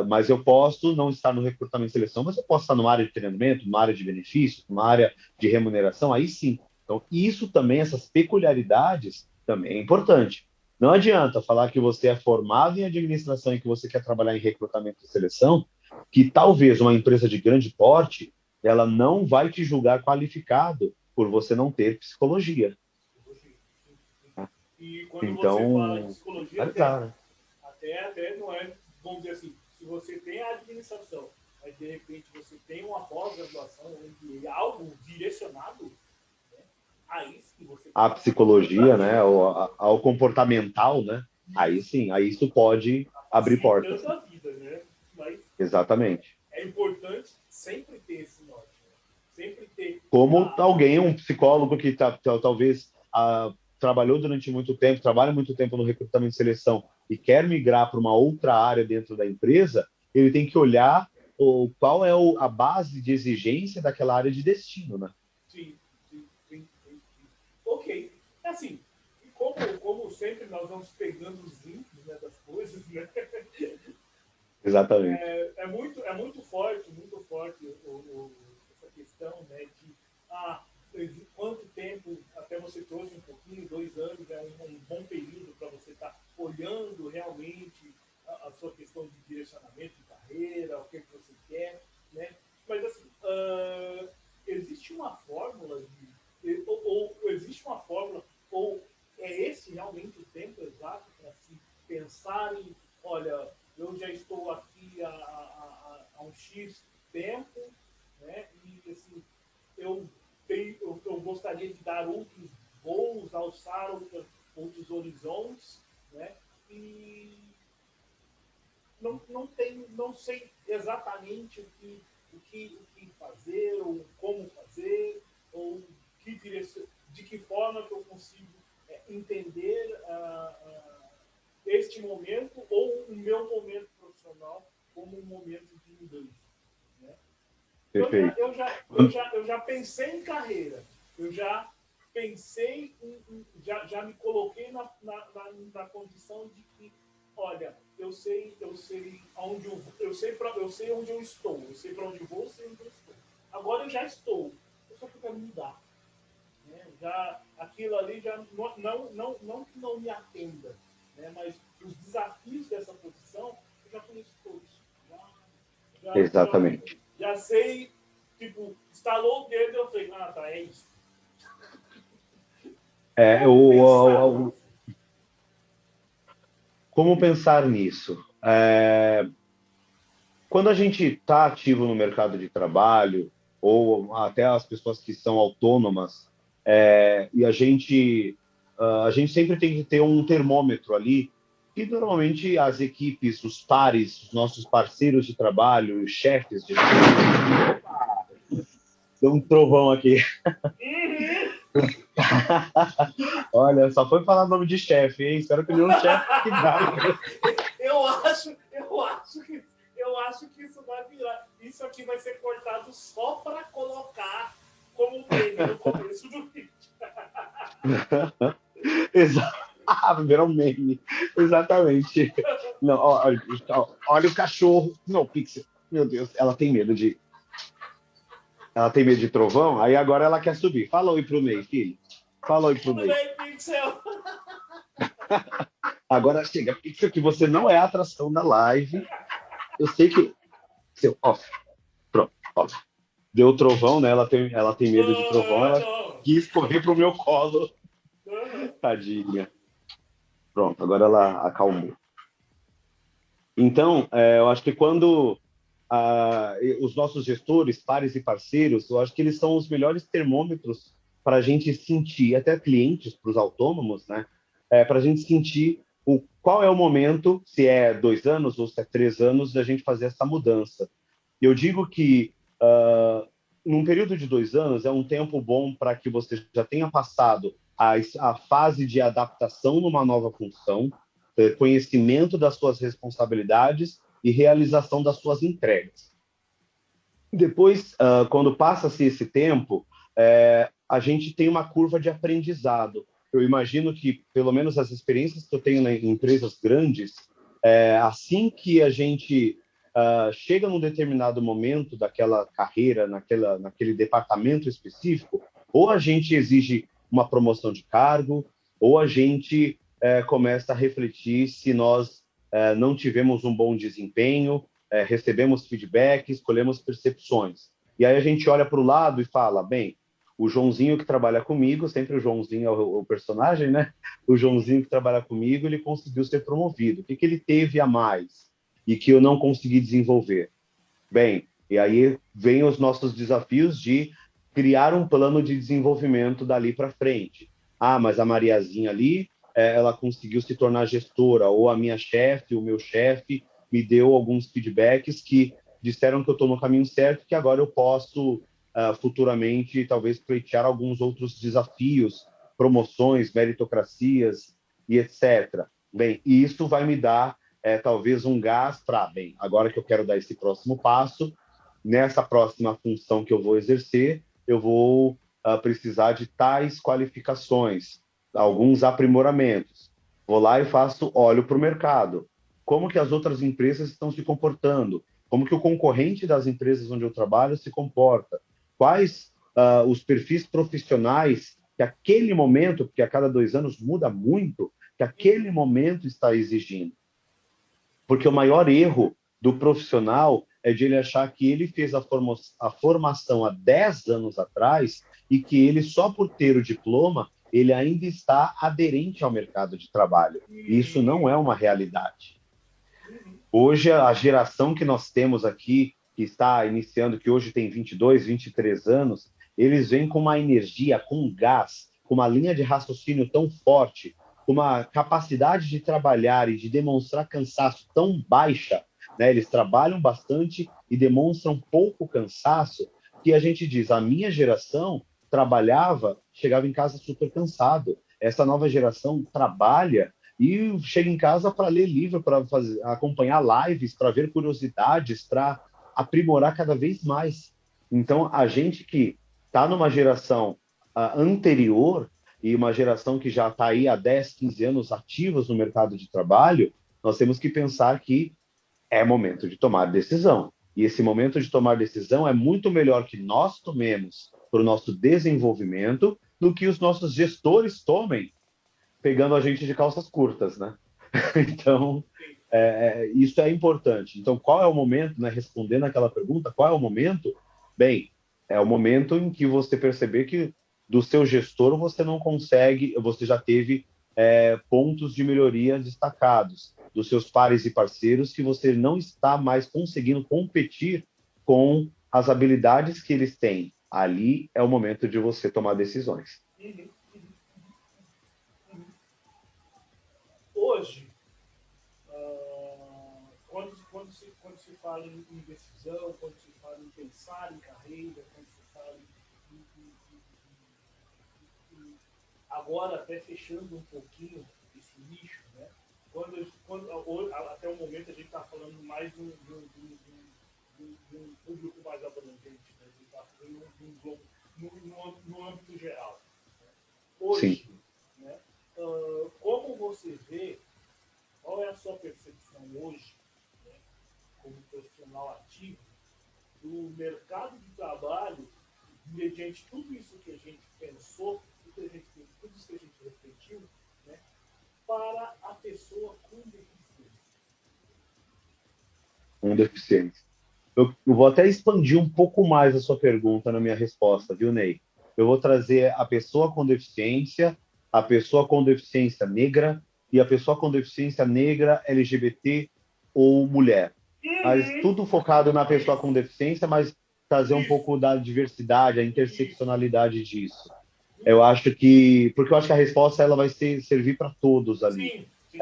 mas eu posso não estar no recrutamento e seleção, mas eu posso estar numa área de treinamento, numa área de benefícios, numa área de remuneração, aí sim. Então, isso também, essas peculiaridades, também é importante. Não adianta falar que você é formado em administração e que você quer trabalhar em recrutamento e seleção, que talvez uma empresa de grande porte, ela não vai te julgar qualificado por você não ter psicologia. E quando você fala de Então, psicologia, analisar, né? até não é, vamos dizer assim, se você tem a administração, mas de repente você tem uma pós-graduação, algo direcionado, né? Aí sim você A pode psicologia, né, ao comportamental, né, aí sim, aí isso pode abrir portas. facilitando a vida, né? Mas Exatamente. é importante sempre ter esse norte, né? Sempre ter. Como alguém, um psicólogo que talvez trabalhou durante muito tempo, trabalha muito tempo no recrutamento e seleção e quer migrar para uma outra área dentro da empresa, ele tem que olhar qual é a base de exigência daquela área de destino, né? Sim. Ok. Assim, como sempre nós vamos pegando os links, né, das coisas, né? Exatamente. É muito forte essa questão, né, de quanto tempo, até você trouxe um pouquinho, 2 anos é um bom período para você estar olhando realmente a sua questão de direcionamento de carreira, o que você quer, né? Mas assim, existe uma fórmula ou existe uma fórmula, ou é esse realmente o tempo exato para se pensar em, olha, eu já estou aqui há um X tempo, né? E assim, eu gostaria de dar outros voos, alçar outros horizontes, né? E não sei exatamente o que fazer, ou como fazer, ou de que forma que eu consigo entender este momento ou o meu momento profissional como um momento de mudança. Né? Perfeito. Eu já pensei em carreira, eu já pensei já me coloquei na condição de que, olha, eu sei onde eu sei onde eu estou, eu sei para onde vou, eu sei onde eu estou. Agora eu já estou, eu só quero mudar. Né? Já aquilo ali já não que não me atenda, né? Mas os desafios dessa posição eu já conheço todos. Exatamente. Já sei, tipo, estalou o dedo e eu falei, tá, é isso. Como pensar nisso? Quando a gente está ativo no mercado de trabalho, ou até as pessoas que são autônomas, e a gente sempre tem que ter um termômetro ali, e normalmente as equipes, os pares, os nossos parceiros de trabalho, os chefes de trabalho... Opa! Deu um trovão aqui. Olha, só foi falar nome de chefe, hein? Espero que nenhum chefe que bravo. Eu acho que isso vai virar. Isso aqui vai ser cortado só para colocar como meme no começo do vídeo. Exato. Virou um meme. Exatamente. Não, olha o cachorro. Não, Pixel. Meu Deus, ela tem medo de. Ela tem medo de trovão, aí agora ela quer subir. Fala oi pro Ney, filho. Fala oi pro Tudo Ney. bem, Pixel? Agora chega, Pixel, que você não é a atração da live. Eu sei que Seu off. Pronto, off. Deu trovão, né? Ela tem medo de trovão, ela quis correr pro meu colo. Tadinha. Pronto, agora ela acalmou. Então, eu acho que quando os nossos gestores, pares e parceiros, eu acho que eles são os melhores termômetros para a gente sentir, até clientes, para os autônomos, né? Para a gente sentir qual é o momento, se é 2 anos ou se é 3 anos, da gente fazer essa mudança. Eu digo que, num período de 2 anos, é um tempo bom para que você já tenha passado a fase de adaptação numa nova função, conhecimento das suas responsabilidades e realização das suas entregas. Depois, quando passa-se esse tempo, a gente tem uma curva de aprendizado. Eu imagino que, pelo menos as experiências que eu tenho em empresas grandes, assim que a gente chega num determinado momento daquela carreira, naquele departamento específico, ou a gente exige uma promoção de cargo, ou a gente começa a refletir se nós não tivemos um bom desempenho, recebemos feedback, escolhemos percepções. E aí a gente olha para o lado e fala, bem, o Joãozinho que trabalha comigo, sempre o Joãozinho é o personagem, né? O Joãozinho que trabalha comigo, ele conseguiu ser promovido. O que ele teve a mais e que eu não consegui desenvolver? Bem, e aí vem os nossos desafios de criar um plano de desenvolvimento dali para frente. Ah, mas a Mariazinha ali, ela conseguiu se tornar gestora, ou a minha chefe, o meu chefe, me deu alguns feedbacks que disseram que eu estou no caminho certo, que agora eu posso futuramente talvez pleitear alguns outros desafios, promoções, meritocracias e etc. Bem, e isso vai me dar talvez um gás para, bem, agora que eu quero dar esse próximo passo, nessa próxima função que eu vou exercer, eu vou precisar de tais qualificações, alguns aprimoramentos. Vou lá e olho para o mercado. Como que as outras empresas estão se comportando? Como que o concorrente das empresas onde eu trabalho se comporta? Quais os perfis profissionais que aquele momento, porque a cada 2 anos muda muito, que aquele momento está exigindo? Porque o maior erro do profissional é de ele achar que ele fez a formação há 10 anos atrás e que ele, só por ter o diploma, ele ainda está aderente ao mercado de trabalho. E isso não é uma realidade. Hoje, a geração que nós temos aqui, que está iniciando, que hoje tem 22, 23 anos, eles vêm com uma energia, com um gás, com uma linha de raciocínio tão forte, com uma capacidade de trabalhar e de demonstrar cansaço tão baixa, né? Eles trabalham bastante e demonstram pouco cansaço, que a gente diz, a minha geração trabalhava, chegava em casa super cansado. Essa nova geração trabalha e chega em casa para ler livro, para acompanhar lives, para ver curiosidades, para aprimorar cada vez mais. Então, a gente que está numa geração anterior e uma geração que já está aí há 10, 15 anos ativos no mercado de trabalho, nós temos que pensar que é momento de tomar decisão. E esse momento de tomar decisão é muito melhor que nós tomemos para o nosso desenvolvimento do que os nossos gestores tomem pegando a gente de calças curtas, né? Então, isso é importante. Então, qual é o momento, né? Respondendo aquela pergunta, qual é o momento? Bem, é o momento em que você perceber que do seu gestor você não consegue, você já teve pontos de melhoria destacados, dos seus pares e parceiros que você não está mais conseguindo competir com as habilidades que eles têm. Ali é o momento de você tomar decisões. Hoje, quando se fala em decisão, quando se fala em pensar em carreira, quando se fala agora até fechando um pouquinho esse nicho, né? Até o momento a gente está falando mais de um público mais abrangente, né? A gente está falando no âmbito geral. Né? Hoje, né? Como você vê, qual é a sua percepção hoje, né, como profissional ativo, do mercado de trabalho, mediante tudo isso que a gente pensou, tudo isso que a gente refletiu, né, para a pessoa com deficiência? Com deficiência. eu vou até expandir um pouco mais a sua pergunta na minha resposta, viu, Ney? Eu vou trazer a pessoa com deficiência negra e a pessoa com deficiência negra, LGBT ou mulher. Mas Uhum. tudo focado na pessoa com deficiência, mas trazer um Isso, pouco da diversidade, a isso. interseccionalidade disso. Eu Uhum. acho que, porque eu acho que a resposta ela vai servir para todos ali. Sim, sim.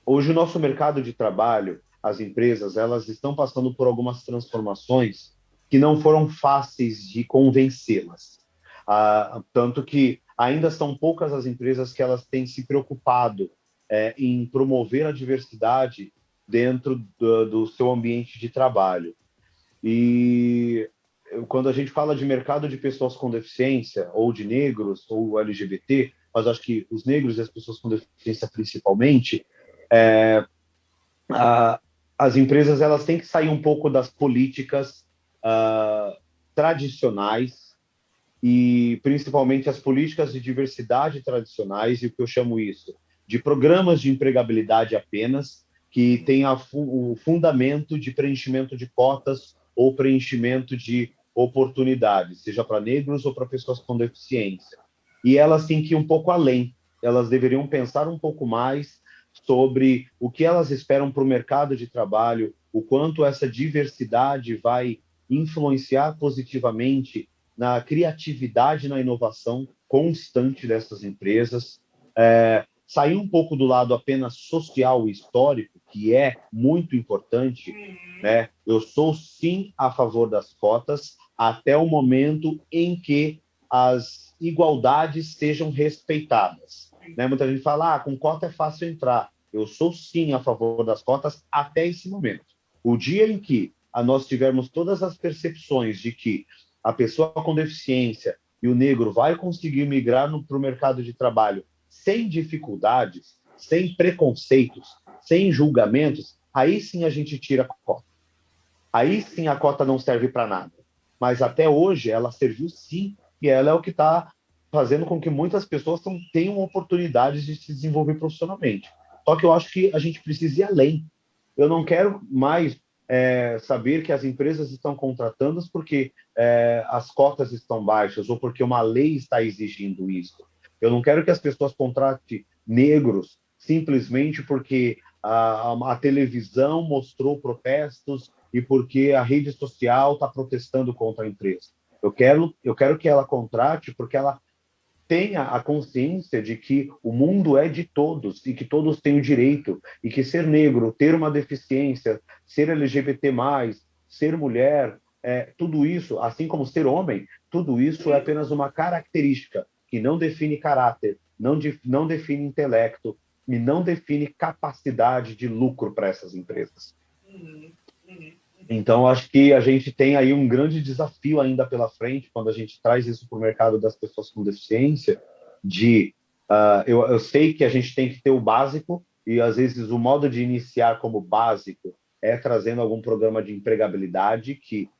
Hoje o nosso mercado de trabalho, as empresas, elas estão passando por algumas transformações que não foram fáceis de convencê-las. Tanto que ainda são poucas as empresas que elas têm se preocupado em promover a diversidade dentro do seu ambiente de trabalho. E quando a gente fala de mercado de pessoas com deficiência, ou de negros, ou LGBT, mas acho que os negros e as pessoas com deficiência principalmente, a, as empresas elas têm que sair um pouco das políticas tradicionais e principalmente as políticas de diversidade tradicionais, e o que eu chamo isso de programas de empregabilidade apenas, que tem o fundamento de preenchimento de cotas ou preenchimento de oportunidades, seja para negros ou para pessoas com deficiência. E elas têm que ir um pouco além, elas deveriam pensar um pouco mais sobre o que elas esperam para o mercado de trabalho, o quanto essa diversidade vai influenciar positivamente na criatividade e na inovação constante dessas empresas, sair um pouco do lado apenas social e histórico, que é muito importante, Uhum. né? Eu sou sim a favor das cotas até o momento em que as igualdades sejam respeitadas. Sim. Né? Muita gente fala, com cota é fácil entrar. Eu sou sim a favor das cotas até esse momento. O dia em que nós tivermos todas as percepções de que a pessoa com deficiência e o negro vai conseguir migrar para o mercado de trabalho sem dificuldades, sem preconceitos, sem julgamentos, aí sim a gente tira a cota. Aí sim a cota não serve para nada. Mas até hoje ela serviu sim, e ela é o que está fazendo com que muitas pessoas tenham oportunidades de se desenvolver profissionalmente. Só que eu acho que a gente precisa ir além. Eu não quero mais saber que as empresas estão contratando porque as cotas estão baixas ou porque uma lei está exigindo isso. Eu não quero que as pessoas contratem negros simplesmente porque a televisão mostrou protestos e porque a rede social está protestando contra a empresa. Eu quero que ela contrate porque ela tenha a consciência de que o mundo é de todos e que todos têm o direito e que ser negro, ter uma deficiência, ser LGBT+, ser mulher, tudo isso, assim como ser homem, tudo isso é apenas uma característica que não define caráter, não define intelecto e não define capacidade de lucro para essas empresas. Uhum. Uhum. Então, acho que a gente tem aí um grande desafio ainda pela frente quando a gente traz isso para o mercado das pessoas com deficiência, eu sei que a gente tem que ter o básico e às vezes o modo de iniciar como básico é trazendo algum programa de empregabilidade que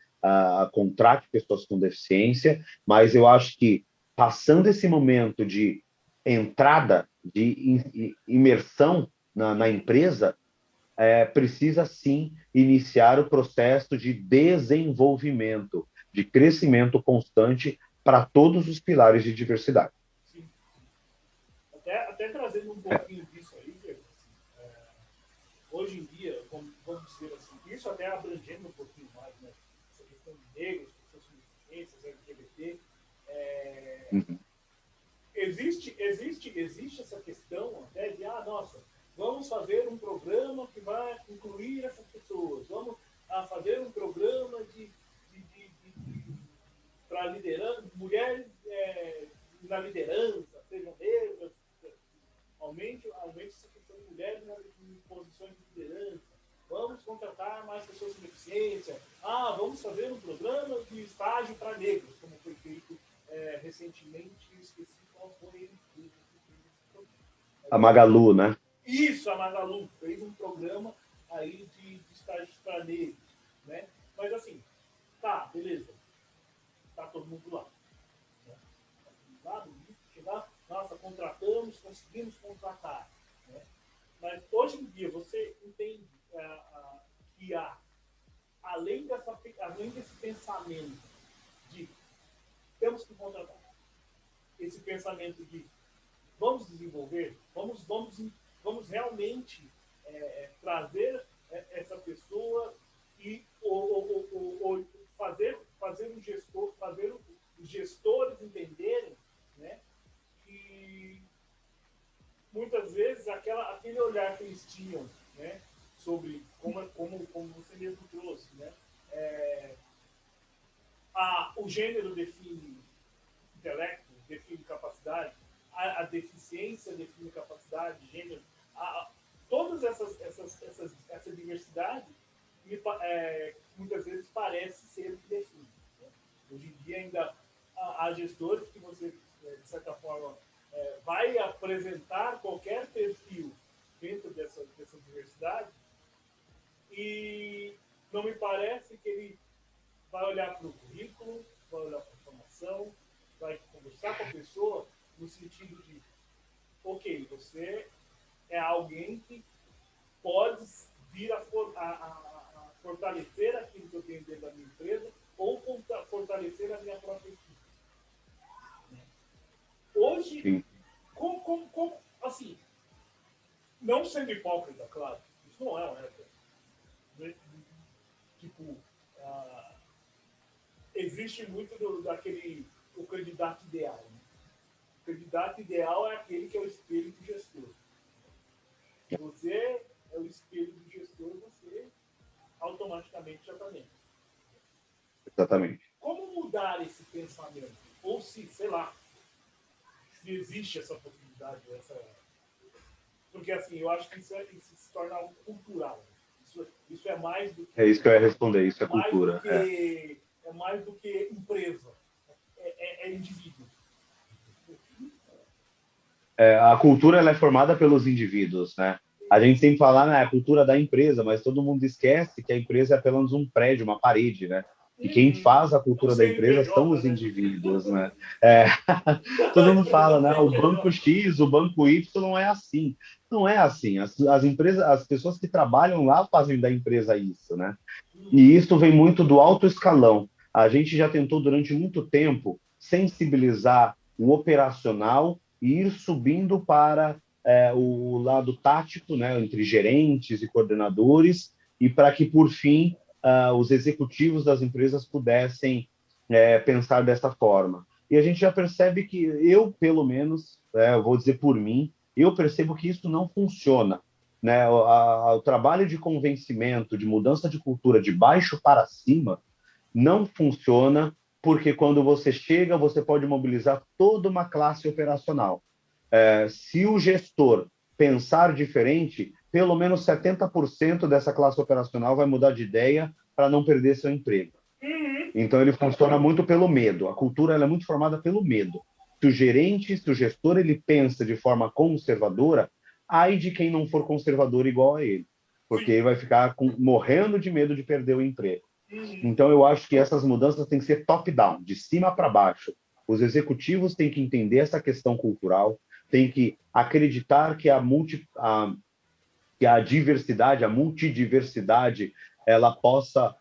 contrate pessoas com deficiência, mas eu acho que passando esse momento de entrada, de imersão na empresa, precisa sim iniciar o processo de desenvolvimento, de crescimento constante para todos os pilares de diversidade. Sim. Até trazendo um pouquinho disso aí, Diego, assim, hoje em dia, vamos dizer assim, isso até abrangendo um pouquinho mais, né? Essa questão de negros, pessoas com deficiências, LGBT, Uhum. existe essa questão até de, nossa, vamos fazer um programa que vai incluir essas pessoas, vamos fazer um programa para liderança, mulheres na liderança, sejam negras, aumente essa questão de mulheres em posições de liderança. Vamos contratar mais pessoas com deficiência. Vamos fazer um programa de estágio para negros, como foi feito recentemente, esqueci qual foi. A Magalu, né? Isso, a Magalu fez um programa aí de estágios para negros, né? Mas assim, tá, beleza. Tá todo mundo lá. Né? Tá todo mundo lá, bonito, chegar, nossa, contratamos, conseguimos contratar. Né? Mas hoje em dia você entende que a além desse pensamento de temos que contratar, esse pensamento de vamos desenvolver, vamos realmente trazer essa pessoa e fazer os gestores entenderem, né, que muitas vezes aquele olhar que eles tinham, né, sobre como você mesmo trouxe, né, o gênero define intelecto, define capacidade, a deficiência define capacidade, gênero, todas essa diversidade muitas vezes parece ser o que define. Né? Hoje em dia ainda há gestores que você, de certa forma, vai apresentar qualquer perfil dentro dessa diversidade e não me parece que ele vai olhar para o currículo, vai olhar para a formação, vai conversar com a pessoa no sentido de, ok, você é alguém que pode vir a fortalecer aquilo que eu tenho dentro da minha empresa ou fortalecer a minha própria equipe. Hoje, assim, não sendo hipócrita, claro, isso não é uma época. Tipo, existe muito o candidato ideal. Né? O candidato ideal é aquele que é o espelho do gestor. Você é o espelho do gestor, você automaticamente já está dentro. Exatamente. Como mudar esse pensamento? Ou se, sei lá, se existe essa possibilidade, porque assim, eu acho que isso se torna algo cultural. Isso é mais do que... É isso que eu ia responder, isso é cultura. É mais do que empresa, é indivíduo. A cultura ela é formada pelos indivíduos, né? A gente sempre fala, né, a cultura da empresa, mas todo mundo esquece que a empresa é apenas um prédio, uma parede, né? E quem faz a cultura da empresa são os indivíduos, né? Todo mundo fala, né? O banco X, o banco Y não é assim. Não é assim. As empresas, as pessoas que trabalham lá fazem da empresa isso, né? E isso vem muito do alto escalão. A gente já tentou durante muito tempo sensibilizar o operacional e ir subindo para o lado tático, né, entre gerentes e coordenadores, e para que, por fim, os executivos das empresas pudessem pensar dessa forma. E a gente já percebe que eu, pelo menos, eu vou dizer por mim, eu percebo que isso não funciona. Né? O trabalho de convencimento, de mudança de cultura de baixo para cima, não funciona porque quando você chega, você pode mobilizar toda uma classe operacional. Se o gestor pensar diferente, pelo menos 70% dessa classe operacional vai mudar de ideia para não perder seu emprego. Então, ele funciona muito pelo medo. A cultura ela é muito formada pelo medo. Se o gerente, se o gestor, ele pensa de forma conservadora, ai de quem não for conservador igual a ele, porque ele vai ficar morrendo de medo de perder o emprego. Então, eu acho que essas mudanças têm que ser top-down, de cima para baixo. Os executivos têm que entender essa questão cultural, têm que acreditar que a diversidade, a multidiversidade, ela possa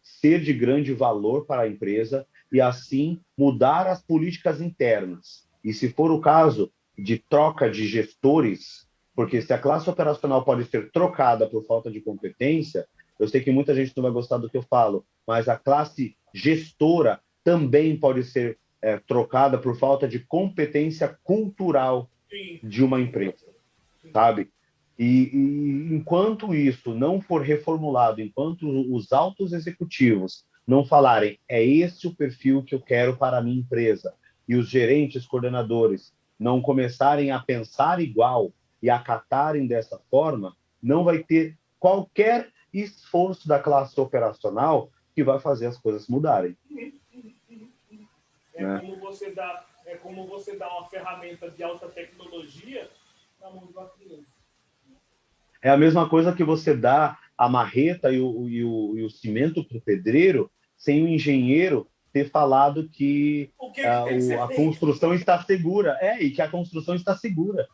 ser de grande valor para a empresa e, assim, mudar as políticas internas. E, se for o caso de troca de gestores, porque se a classe operacional pode ser trocada por falta de competência, eu sei que muita gente não vai gostar do que eu falo, mas a classe gestora também pode ser trocada por falta de competência cultural de uma empresa, sabe? E enquanto isso não for reformulado, enquanto os altos executivos não falarem é esse o perfil que eu quero para a minha empresa, e os gerentes, coordenadores não começarem a pensar igual e acatarem dessa forma, não vai ter qualquer esforço da classe operacional que vai fazer as coisas mudarem. Como você dá uma ferramenta de alta tecnologia na mão do cliente. É a mesma coisa que você dá a marreta e o cimento para o pedreiro sem o engenheiro ter falado que a construção está segura. E que a construção está segura.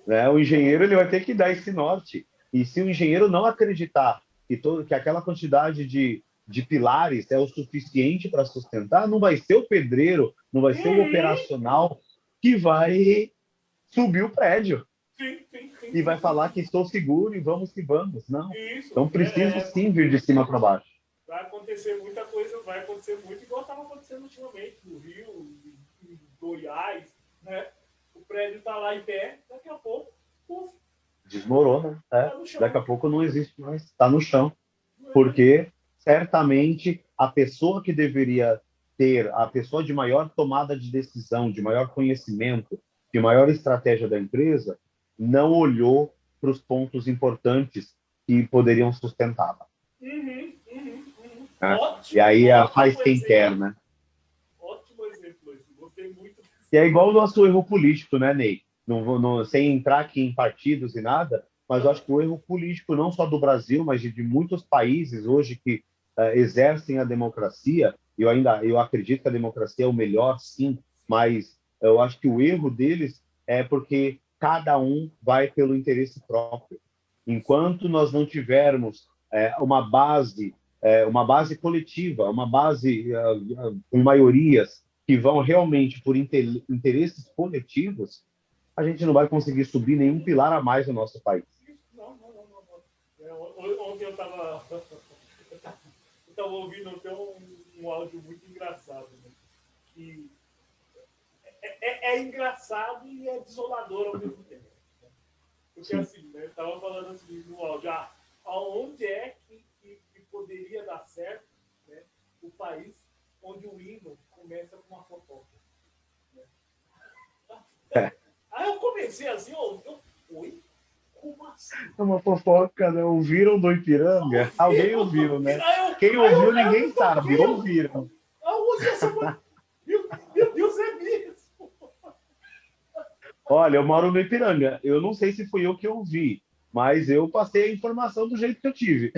Né? O engenheiro ele vai ter que dar esse norte. E se o engenheiro não acreditar que aquela quantidade de pilares é o suficiente para sustentar, não vai ser o pedreiro, não vai ser o operacional que vai subir o prédio e vai falar que estou seguro e vamos que vamos. Não. Isso. Então preciso sim vir de cima para baixo. Vai acontecer muita coisa, vai acontecer muito igual estava acontecendo ultimamente no Rio, em Goiás, né? O prédio está lá em pé, daqui a pouco, puf, desmorona. tá no chão. Daqui a pouco não existe mais, está no chão. Não é? Porque certamente a pessoa que deveria ter, a pessoa de maior tomada de decisão, de maior conhecimento, de maior estratégia da empresa, não olhou para os pontos importantes que poderiam sustentá-la. Né? Ótimo, E aí faz ótimo quem exemplo. quer, né? Ótimo exemplo esse. Gostei muito. E é igual o nosso erro político, né, Ney? Sem entrar aqui em partidos e nada, mas eu acho que o erro político, não só do Brasil, mas de muitos países hoje que exercem a democracia, eu acredito que a democracia é o melhor, sim, mas eu acho que o erro deles é porque cada um vai pelo interesse próprio. Enquanto nós não tivermos uma base coletiva, uma base com maiorias que vão realmente por interesses coletivos, a gente não vai conseguir subir nenhum pilar a mais no nosso país. Não. Ontem eu estava ouvindo até um áudio muito engraçado, né? Que é engraçado e é desolador ao mesmo tempo. Né? Porque Sim. assim, né? Eu estava falando assim no áudio, aonde é que poderia dar certo, né? O país onde o hino começa com uma fofoca. Né? Aí eu comecei assim, oi? Como assim? É uma fofoca, né? Ouviram do Ipiranga? Alguém ouviu, né? Quem ouviu, ninguém sabe. Ouviram. Aonde essa foi? Meu Deus, é mesmo. Olha, eu moro no Ipiranga. Eu não sei se fui eu que ouvi, mas eu passei a informação do jeito que eu tive.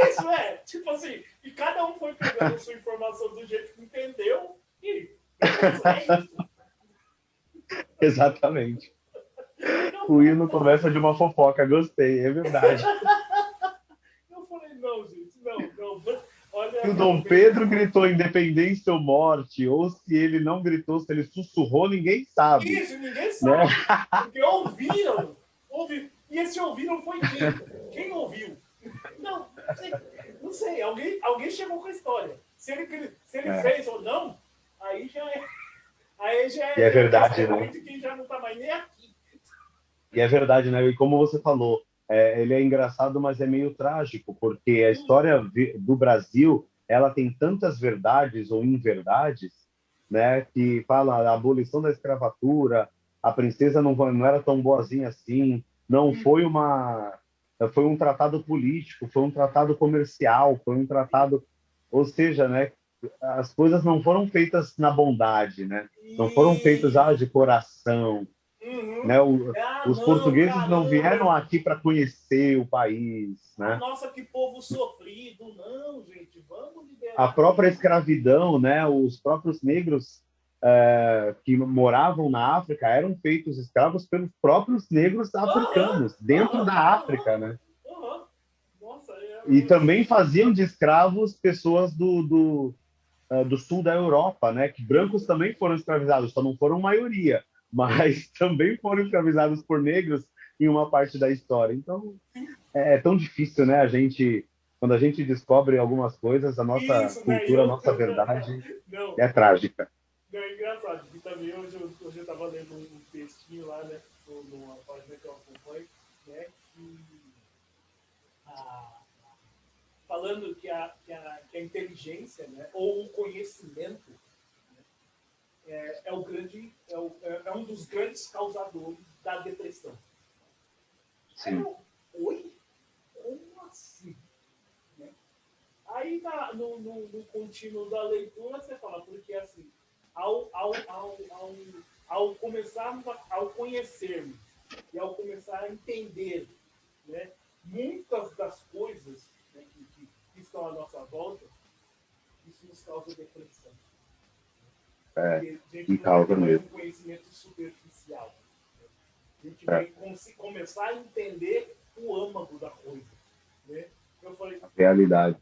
Isso, tipo assim, e cada um foi pegando a sua informação do jeito que entendeu e é isso. Exatamente. O hino começa de uma fofoca, gostei, é verdade. Eu falei, não, gente, não. Olha, Se o Dom Pedro gritou independência ou morte, ou se ele não gritou, se ele sussurrou, ninguém sabe. Isso, ninguém sabe. Né? Porque ouviram. E esse ouviram foi quem? Quem ouviu? Não sei. Alguém chegou com a história. Se ele fez ou não, aí já é. Aí já é. E é verdade, né? De quem já não está mais nem aqui. E é verdade, né? E como você falou, ele é engraçado, mas é meio trágico, porque a história do Brasil, ela tem tantas verdades ou inverdades, né? Que fala a abolição da escravatura, a princesa não era tão boazinha assim, não foi foi um tratado político, foi um tratado comercial, foi um tratado, ou seja, né? As coisas não foram feitas na bondade, né? Não foram feitas de coração. Né? Os portugueses não vieram aqui para conhecer o país. Né? Nossa, que povo sofrido. Não, gente, vamos liberar. A própria escravidão, né? Os próprios negros que moravam na África eram feitos escravos pelos próprios negros africanos, dentro da África. Né? Nossa, e também faziam de escravos pessoas do sul da Europa, né? Que brancos também foram escravizados, só não foram maioria, mas também foram escravizados por negros em uma parte da história. Então, é tão difícil, né? Quando a gente descobre algumas coisas, a nossa cultura, a nossa verdade é trágica. Não, é engraçado, porque também hoje eu estava lendo um textinho lá, né? Numa página que eu acompanho, né? Falando que a inteligência, né, ou o conhecimento, né, é um dos grandes causadores da depressão. Sim. Oi? Como assim? Né? Aí no contínuo da leitura você fala, porque assim, ao começarmos ao conhecermos e ao começar a entender, né, muitas das coisas, né, que estão à nossa volta, isso nos causa depressão. E causa mesmo. Um conhecimento superficial. A gente vai começar a entender o âmago da coisa. Né? Eu falei, Realidade.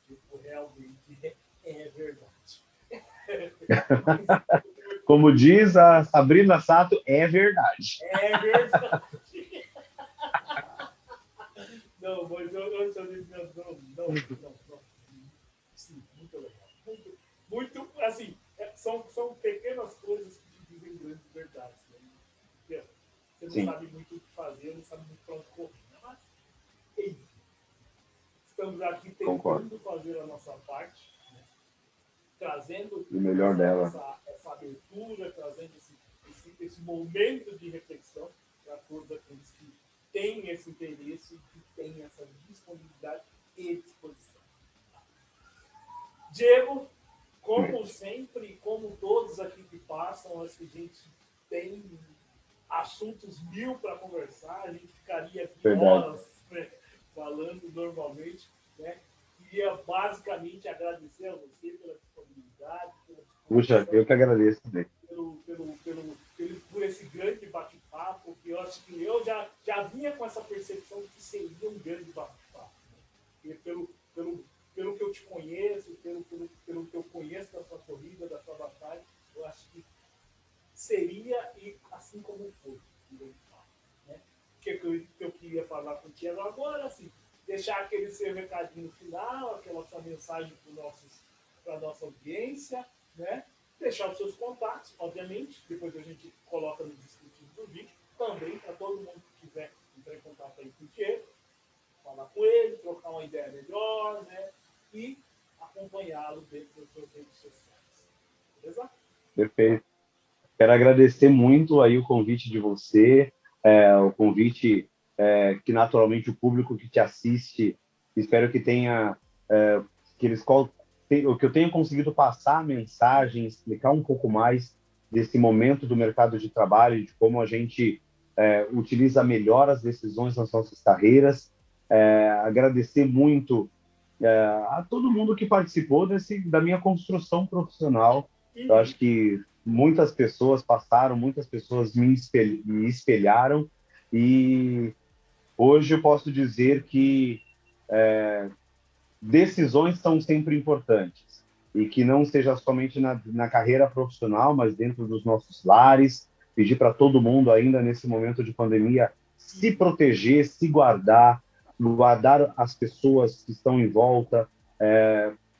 tipo, realmente é verdade. Como diz a Sabrina Sato, é verdade. É verdade. Não, mas eu não. Sim, muito legal. Muito, assim, são pequenas coisas que dizem grandes verdades. Né? Você não Sim. sabe muito o que fazer, não sabe muito para onde correr. Mas, enfim, estamos aqui tentando fazer a nossa parte, né? Trazendo O melhor dela. essa abertura, trazendo esse momento de reflexão para todos aqueles que têm esse interesse, que têm essa disponibilidade e disposição. Diego, como sempre, como todos aqui que passam, acho que a gente tem assuntos mil para conversar, a gente ficaria aqui horas, né, falando normalmente, né? Queria basicamente agradecer a você pela disponibilidade, Puxa, eu que agradeço. por esse grande bate-papo, que eu acho que eu já vinha com essa percepção de que seria um grande bate-papo. Né? Pelo que eu te conheço, pelo que eu conheço da sua corrida, da sua batalha, eu acho que seria, e assim como foi, né? O que eu queria falar contigo agora, assim, deixar aquele seu recadinho final, aquela sua mensagem para a nossa audiência, né? Deixar os seus contatos, obviamente, depois a gente coloca no descritivo do vídeo, também para todo mundo que quiser entrar em contato aí com o Diego, falar com ele, trocar uma ideia melhor, né? E acompanhá-lo dentro das suas redes sociais. Beleza? Perfeito. Quero agradecer muito aí o convite de você, o convite que naturalmente o público que te assiste, espero que tenha, que eu tenha conseguido passar a mensagem, explicar um pouco mais desse momento do mercado de trabalho, de como a gente utiliza melhor as decisões nas nossas carreiras. Agradecer muito a todo mundo que participou da minha construção profissional. Eu acho que muitas pessoas passaram, muitas pessoas me espelharam, e hoje eu posso dizer que decisões são sempre importantes, e que não seja somente na carreira profissional, mas dentro dos nossos lares. Pedir para todo mundo, ainda nesse momento de pandemia, se proteger, se guardar as pessoas que estão em volta,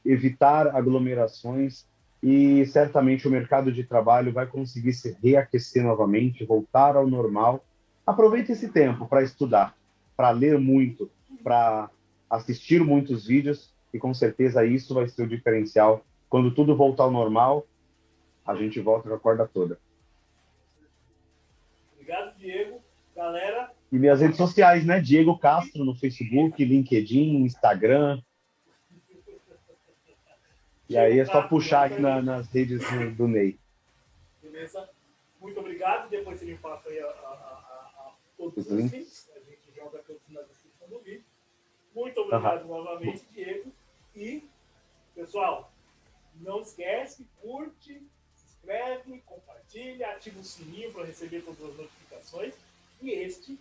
evitar aglomerações, e certamente o mercado de trabalho vai conseguir se reaquecer novamente, voltar ao normal. Aproveite esse tempo para estudar, para ler muito, para assistir muitos vídeos, e com certeza isso vai ser o diferencial. Quando tudo voltar ao normal, a gente volta com a corda toda. Obrigado, Diego. Galera... E minhas redes sociais, né? Diego Castro no Facebook, LinkedIn, Instagram. E aí é só puxar aqui nas redes do Ney. Beleza? Muito obrigado. Depois você me passa aí todos os links. A gente joga todos na descrição do vídeo. Muito obrigado novamente, Diego. E, pessoal, não esquece, curte, se inscreve, compartilha, ativa o sininho para receber todas as notificações. E este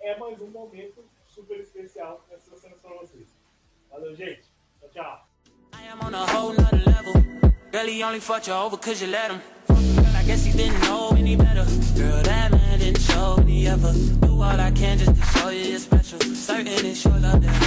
é mais um momento super especial que nós trouxemos para vocês. Valeu, gente. Tchau, tchau. I am on a whole nother level. Girl, he only fucked you over cause you let him. Girl, I guess he didn't know any better. Girl, that man didn't show me ever. Do all I can just to show you you're special. Certain it's your love that